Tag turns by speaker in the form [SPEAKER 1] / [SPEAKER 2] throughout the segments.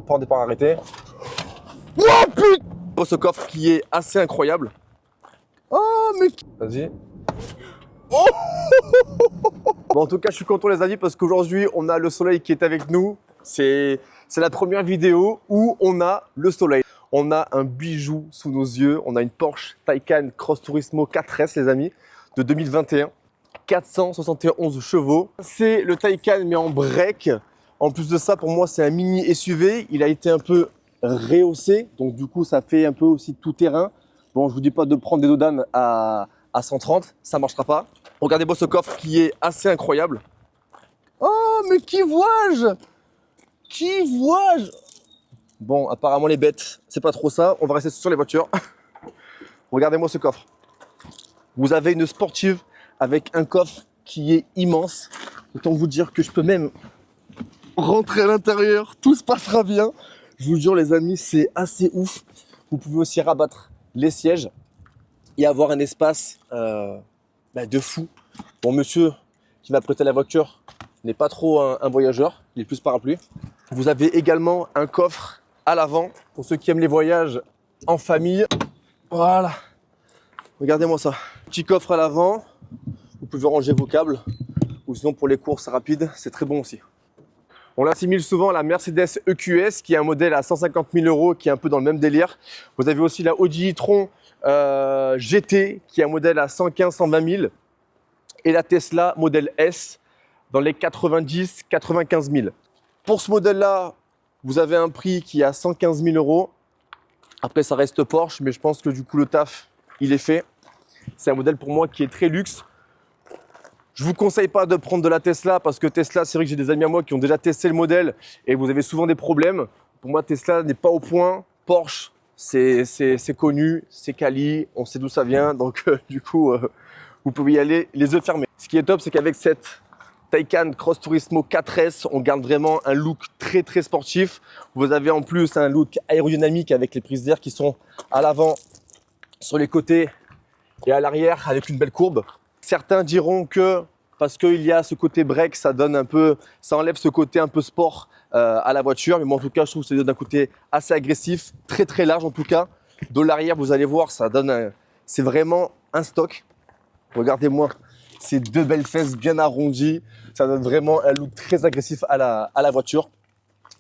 [SPEAKER 1] Pas en départ arrêté. Oh putain! Ce coffre qui est assez incroyable. Oh mais... Vas-y. Oh bon, en tout cas, je suis content les amis parce qu'aujourd'hui, on a le soleil qui est avec nous. C'est la première vidéo où on a le soleil. On a un bijou sous nos yeux. On a une Porsche Taycan Cross Turismo 4S les amis, de 2021. 471 chevaux. C'est le Taycan mais en break. En plus de ça, pour moi, c'est un mini SUV. Il a été un peu rehaussé. Donc du coup, ça fait un peu aussi tout terrain. Bon, je vous dis pas de prendre des dodanes à 130. Ça marchera pas. Regardez-moi ce coffre qui est assez incroyable. Oh, mais qui vois-je? Qui vois-je? Bon, apparemment les bêtes, c'est pas trop ça. On va rester sur les voitures. Regardez-moi ce coffre. Vous avez une sportive avec un coffre qui est immense. Autant vous dire que je peux même rentrer à l'intérieur. Tout se passera bien. Je vous jure les amis, c'est assez ouf. Vous pouvez aussi rabattre les sièges et avoir un espace de fou. Bon, monsieur qui m'a prêté la voiture n'est pas trop un voyageur, il est plus parapluie. Vous avez également un coffre à l'avant pour ceux qui aiment les voyages en famille. Voilà, regardez-moi ça. Petit coffre à l'avant, vous pouvez ranger vos câbles ou sinon pour les courses rapides, c'est très bon aussi. On l'assimile souvent à la Mercedes EQS qui est un modèle à 150 000 € qui est un peu dans le même délire. Vous avez aussi la Audi e-tron GT qui est un modèle à 115-120 000 et la Tesla modèle S dans les 90-95 000. Pour ce modèle-là, vous avez un prix qui est à 115 000 €. Après, ça reste Porsche, mais je pense que du coup, le taf, il est fait. C'est un modèle pour moi qui est très luxe. Je vous conseille pas de prendre de la Tesla parce que Tesla, c'est vrai que j'ai des amis à moi qui ont déjà testé le modèle et vous avez souvent des problèmes. Pour moi, Tesla n'est pas au point. Porsche, c'est connu, c'est quali, on sait d'où ça vient. Donc, du coup, vous pouvez y aller les yeux fermés. Ce qui est top, c'est qu'avec cette Taycan Cross Turismo 4S, on garde vraiment un look très très sportif. Vous avez en plus un look aérodynamique avec les prises d'air qui sont à l'avant, sur les côtés et à l'arrière avec une belle courbe. Certains diront que parce qu'il y a ce côté break, ça donne un peu, ça enlève ce côté un peu sport à la voiture. Mais moi, en tout cas, je trouve que ça donne un côté assez agressif, très très large en tout cas. De l'arrière, vous allez voir, ça donne, c'est vraiment un stock. Regardez-moi ces deux belles fesses bien arrondies. Ça donne vraiment un look très agressif à la voiture.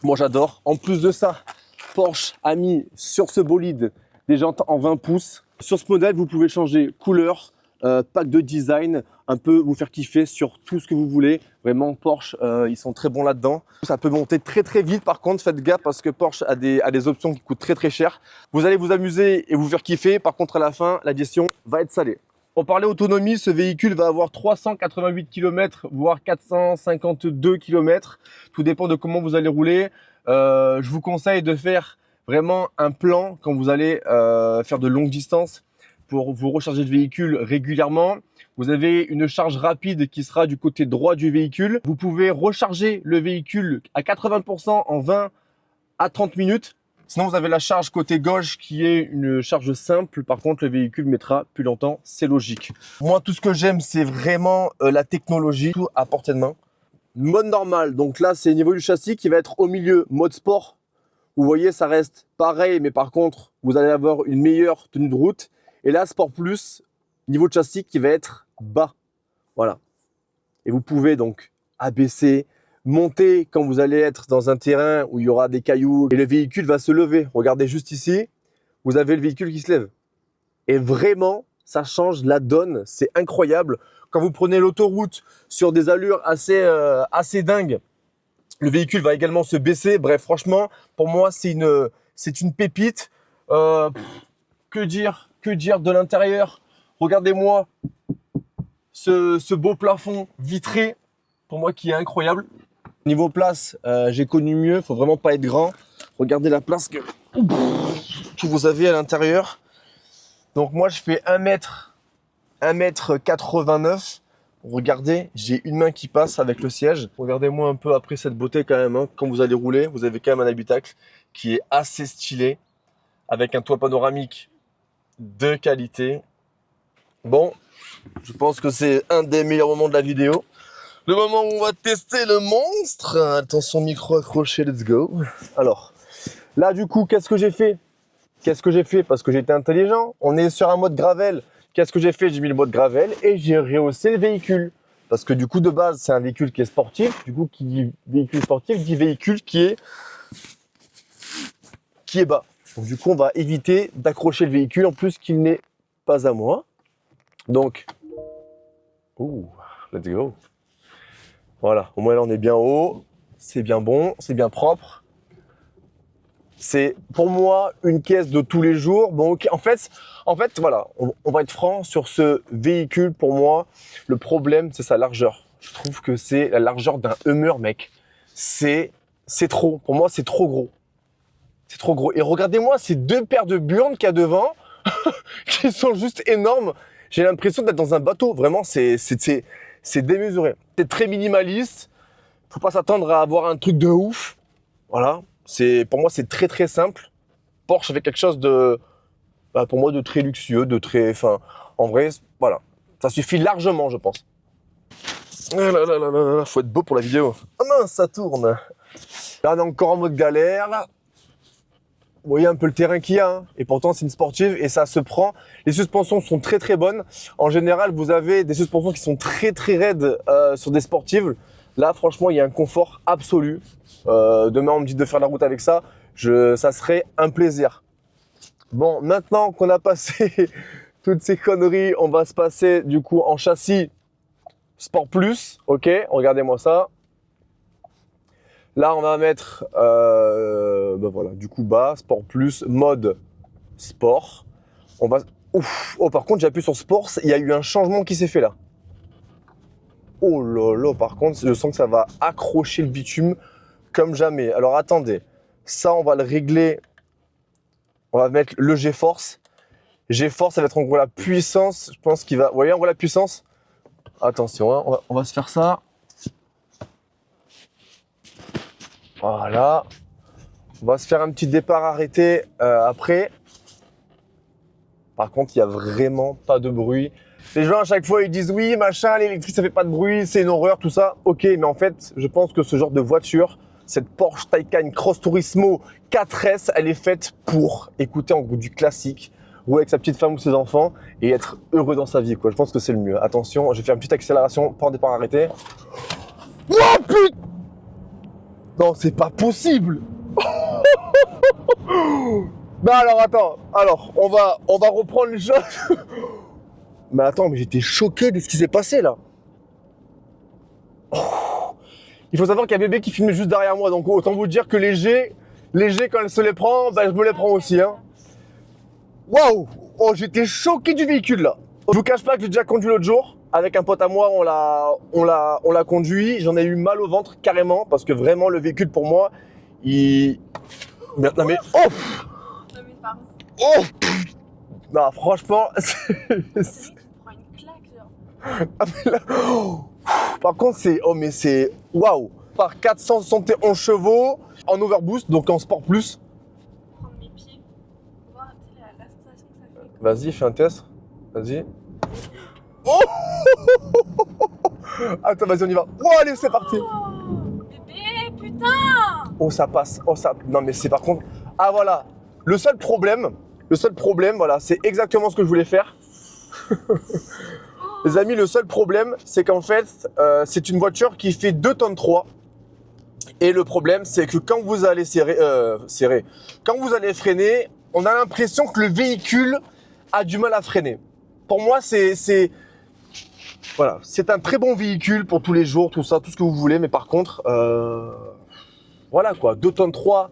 [SPEAKER 1] Moi, j'adore. En plus de ça, Porsche a mis sur ce bolide des jantes en 20 pouces. Sur ce modèle, vous pouvez changer couleur, pack de design, un peu vous faire kiffer sur tout ce que vous voulez. Vraiment, Porsche, ils sont très bons là-dedans. Ça peut monter très très vite. Par contre, faites gaffe parce que Porsche a des options qui coûtent très très cher. Vous allez vous amuser et vous faire kiffer. Par contre, à la fin, la gestion va être salée. Pour parler autonomie, ce véhicule va avoir 388 km, voire 452 km. Tout dépend de comment vous allez rouler. Je vous conseille de faire vraiment un plan quand vous allez faire de longues distances pour vous recharger le véhicule régulièrement. Vous avez une charge rapide qui sera du côté droit du véhicule. Vous pouvez recharger le véhicule à 80% en 20 à 30 minutes. Sinon, vous avez la charge côté gauche qui est une charge simple. Par contre, le véhicule mettra plus longtemps. C'est logique. Moi, tout ce que j'aime, c'est vraiment la technologie, tout à portée de main. Mode normal. Donc là, c'est au niveau du châssis qui va être au milieu. Mode sport. Vous voyez, ça reste pareil. Mais par contre, vous allez avoir une meilleure tenue de route. Et là, Sport Plus, niveau de châssis qui va être bas. Voilà. Et vous pouvez donc abaisser, monter quand vous allez être dans un terrain où il y aura des cailloux et le véhicule va se lever. Regardez juste ici, vous avez le véhicule qui se lève. Et vraiment, ça change la donne. C'est incroyable. Quand vous prenez l'autoroute sur des allures assez dingues, le véhicule va également se baisser. Bref, franchement, pour moi, c'est une pépite. Que dire de l'intérieur? Regardez-moi ce beau plafond vitré, pour moi qui est incroyable. Niveau place, j'ai connu mieux, faut vraiment pas être grand. Regardez la place que vous avez à l'intérieur. Donc moi je fais 1m89. Regardez, j'ai une main qui passe avec le siège. Regardez-moi un peu après cette beauté quand même. Hein. Quand vous allez rouler, vous avez quand même un habitacle qui est assez stylé, avec un toit panoramique de qualité. Bon, je pense que c'est un des meilleurs moments de la vidéo. Le moment où on va tester le monstre. Attention, micro accroché, let's go. Alors, Là, du coup, qu'est-ce que j'ai fait? Qu'est-ce que j'ai fait? Parce que j'étais intelligent. On est sur un mode gravel. Qu'est-ce que j'ai fait? J'ai mis le mode gravel et j'ai rehaussé le véhicule. Parce que du coup, de base, c'est un véhicule qui est sportif. Du coup, qui dit véhicule sportif, dit véhicule qui est bas. Donc, du coup, on va éviter d'accrocher le véhicule, en plus qu'il n'est pas à moi. Donc, let's go. Voilà, au moins là, on est bien haut. C'est bien bon, c'est bien propre. C'est pour moi une caisse de tous les jours. Bon, ok, en fait, voilà, on va être franc sur ce véhicule. Pour moi, le problème, c'est sa largeur. Je trouve que c'est la largeur d'un Hummer, mec. C'est trop. Pour moi, c'est trop gros. C'est trop gros. Et regardez-moi ces deux paires de burnes qu'il y a devant, qui sont juste énormes. J'ai l'impression d'être dans un bateau. Vraiment, c'est démesuré. C'est très minimaliste. Faut pas s'attendre à avoir un truc de ouf. Voilà. Pour moi, c'est très très simple. Porsche avait quelque chose de, pour moi, de très luxueux, de très, en vrai, voilà. Ça suffit largement, je pense. Ah là là là là là, faut être beau pour la vidéo. Ah mince, ça tourne. Là, on est encore en mode galère. Là. Vous voyez un peu le terrain qu'il y a, hein. Et pourtant, c'est une sportive et ça se prend. Les suspensions sont très très bonnes. En général, vous avez des suspensions qui sont très très raides sur des sportives. Là, franchement, il y a un confort absolu. Demain, on me dit de faire la route avec ça. Ça serait un plaisir. Bon, maintenant qu'on a passé toutes ces conneries, on va se passer du coup en châssis Sport Plus. Ok, regardez-moi ça. Là, on va mettre, voilà, du coup bas, Sport Plus, mode sport. On va, ouf, oh, par contre, j'ai appuyé sur Sport. Il y a eu un changement qui s'est fait là. Oh là là, par contre, je sens que ça va accrocher le bitume comme jamais. Alors attendez, ça on va le régler. On va mettre le G-Force. G-Force, ça va être en gros la puissance. Je pense qu'il va... Vous voyez en gros la puissance? Attention, hein, on va se faire ça. Voilà. On va se faire un petit départ arrêté après. Par contre, il n'y a vraiment pas de bruit. Les gens à chaque fois ils disent oui machin, l'électrique ça fait pas de bruit, c'est une horreur tout ça. Ok, mais en fait je pense que ce genre de voiture, cette Porsche Taycan Cross Turismo 4S, elle est faite pour écouter en gros du classique, rouler avec sa petite femme ou ses enfants et être heureux dans sa vie quoi. Je pense que c'est le mieux. Attention, je vais faire une petite accélération, pas en départ arrêté. Oh putain! Non c'est pas possible. Bah alors attends, on va reprendre les choses. Mais attends, mais j'étais choqué de ce qui s'est passé là. Oh. Il faut savoir qu'il y a bébé qui filmait juste derrière moi, donc autant vous dire que les G quand elle se les prend, je me les prends aussi. Hein. Waouh! Oh, j'étais choqué du véhicule là. Je vous cache pas que j'ai déjà conduit l'autre jour. Avec un pote à moi, on l'a conduit. J'en ai eu mal au ventre carrément parce que vraiment le véhicule pour moi, non mais oh! Oh! Non franchement, ah, mais là, oh, par contre, c'est waouh! Par 471 chevaux en overboost, donc en sport plus.
[SPEAKER 2] Prendre mes pieds, voir la sensation que ça fait.
[SPEAKER 1] Vas-y, fais un test. Vas-y. Oh! Attends, vas-y, on y va. Oh, allez, c'est parti.
[SPEAKER 2] Oh, bébé, putain!
[SPEAKER 1] Oh, ça passe. Oh, ça. Non, mais c'est par contre. Ah, voilà. Le seul problème, voilà, c'est exactement ce que je voulais faire. Les amis, le seul problème, c'est qu'en fait, c'est une voiture qui fait 2 tonnes 3. Et le problème, c'est que quand vous allez quand vous allez freiner, on a l'impression que le véhicule a du mal à freiner. Pour moi, voilà, c'est un très bon véhicule pour tous les jours, tout ça, tout ce que vous voulez. Mais par contre, voilà quoi, 2 tonnes 3,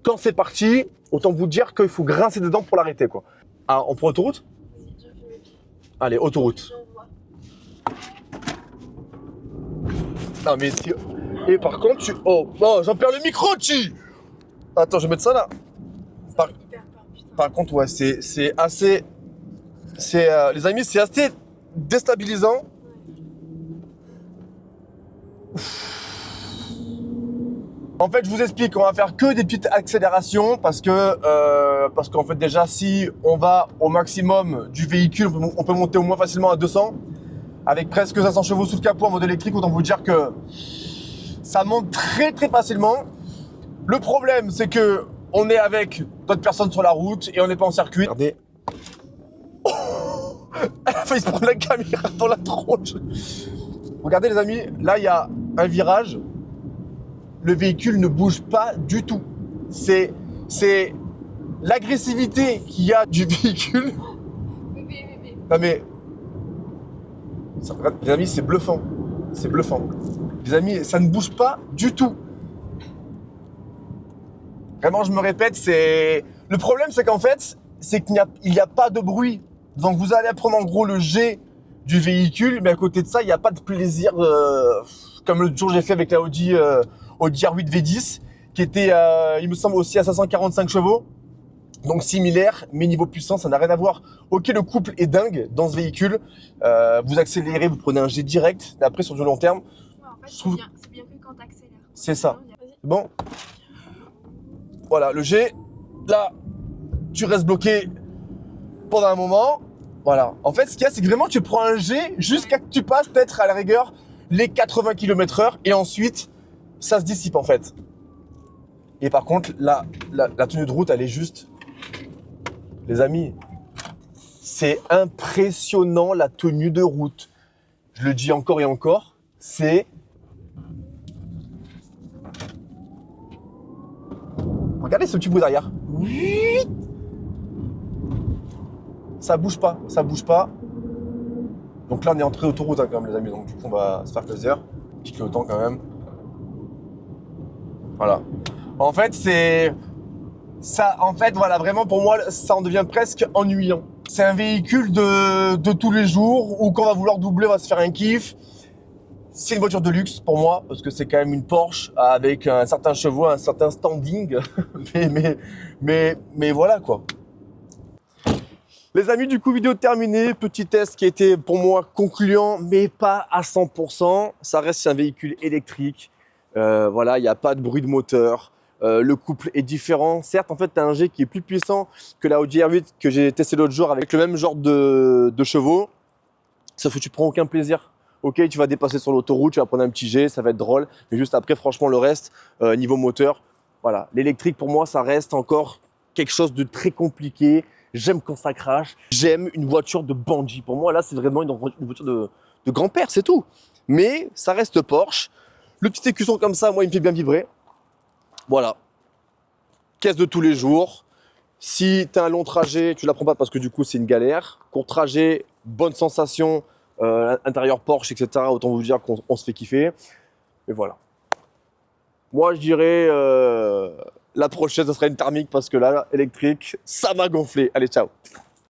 [SPEAKER 1] quand c'est parti, autant vous dire qu'il faut grincer des dents pour l'arrêter quoi. Ah, on prend autoroute? Allez, autoroute. Non mais si... Et par contre, oh, j'en perds le micro, tu. Attends, je vais mettre ça là. Par contre, ouais, c'est assez... les amis, c'est assez déstabilisant. En fait, je vous explique, on va faire que des petites accélérations parce qu'en fait, déjà, si on va au maximum du véhicule, on peut monter au moins facilement à 200 avec presque 500 chevaux sous le capot en mode électrique. Autant vous dire que ça monte très très facilement. Le problème, c'est que on est avec d'autres personnes sur la route et on n'est pas en circuit. Regardez. Oh, elle a failli se prendre la caméra dans la tronche. Regardez les amis, là il y a un virage. Le véhicule ne bouge pas du tout. C'est l'agressivité qu'il y a du véhicule.
[SPEAKER 2] Bébé.
[SPEAKER 1] Non mais, les amis, c'est bluffant. C'est bluffant. Les amis, ça ne bouge pas du tout. Vraiment, je me répète, c'est... Le problème, c'est qu'en fait, c'est qu'il n'y a pas de bruit. Donc, vous allez prendre en gros le G du véhicule, mais à côté de ça, il n'y a pas de plaisir comme le jour j'ai fait avec la Audi R8 V10, qui était, il me semble, aussi à 545 chevaux. Donc similaire, mais niveau puissance, ça n'a rien à voir. Ok, le couple est dingue dans ce véhicule. Vous accélérez, vous prenez un G direct. Mais après, sur du long terme,
[SPEAKER 2] Ouais, en fait,
[SPEAKER 1] je trouve...
[SPEAKER 2] c'est bien que quand t'accélères.
[SPEAKER 1] C'est ça.
[SPEAKER 2] Vas-y.
[SPEAKER 1] Bon. Voilà, le G. Là, tu restes bloqué pendant un moment. Voilà. En fait, ce qu'il y a, c'est que vraiment, tu prends un G jusqu'à que tu passes peut-être à la rigueur les 80 km/h et ensuite, ça se dissipe en fait. Et par contre, la tenue de route, elle est juste... Les amis, c'est impressionnant la tenue de route. Je le dis encore et encore, c'est... Regardez ce petit bout derrière. Ça bouge pas, ça bouge pas. Donc là, on est entré autoroute hein, quand même, les amis. Donc du coup, on va se faire plaisir. Petit clignotant quand même. Voilà. En fait, c'est... Ça, en fait, voilà, vraiment pour moi, ça en devient presque ennuyant. C'est un véhicule de tous les jours où quand on va vouloir doubler, on va se faire un kiff. C'est une voiture de luxe pour moi parce que c'est quand même une Porsche avec un certain chevaux, un certain standing. mais voilà quoi. Les amis, du coup, vidéo terminée. Petit test qui a été pour moi concluant, mais pas à 100%. Ça reste un véhicule électrique. Voilà, il n'y a pas de bruit de moteur. Le couple est différent. Certes, en fait, tu as un G qui est plus puissant que la Audi R8 que j'ai testé l'autre jour avec le même genre de chevaux. Sauf que tu prends aucun plaisir. Ok, tu vas dépasser sur l'autoroute, tu vas prendre un petit G, ça va être drôle. Mais juste après, franchement, le reste, niveau moteur, voilà. L'électrique, pour moi, ça reste encore quelque chose de très compliqué. J'aime quand ça crache. J'aime une voiture de bandit. Pour moi, là, c'est vraiment une voiture de grand-père, c'est tout. Mais ça reste Porsche. Le petit écusson comme ça, moi, il me fait bien vibrer. Voilà, caisse de tous les jours. Si tu as un long trajet, tu ne la prends pas parce que du coup c'est une galère. Court trajet, bonne sensation, intérieur Porsche, etc. Autant vous dire qu'on se fait kiffer. Et voilà. Moi je dirais la prochaine, ce sera une thermique parce que là, électrique, ça m'a gonflé. Allez, ciao.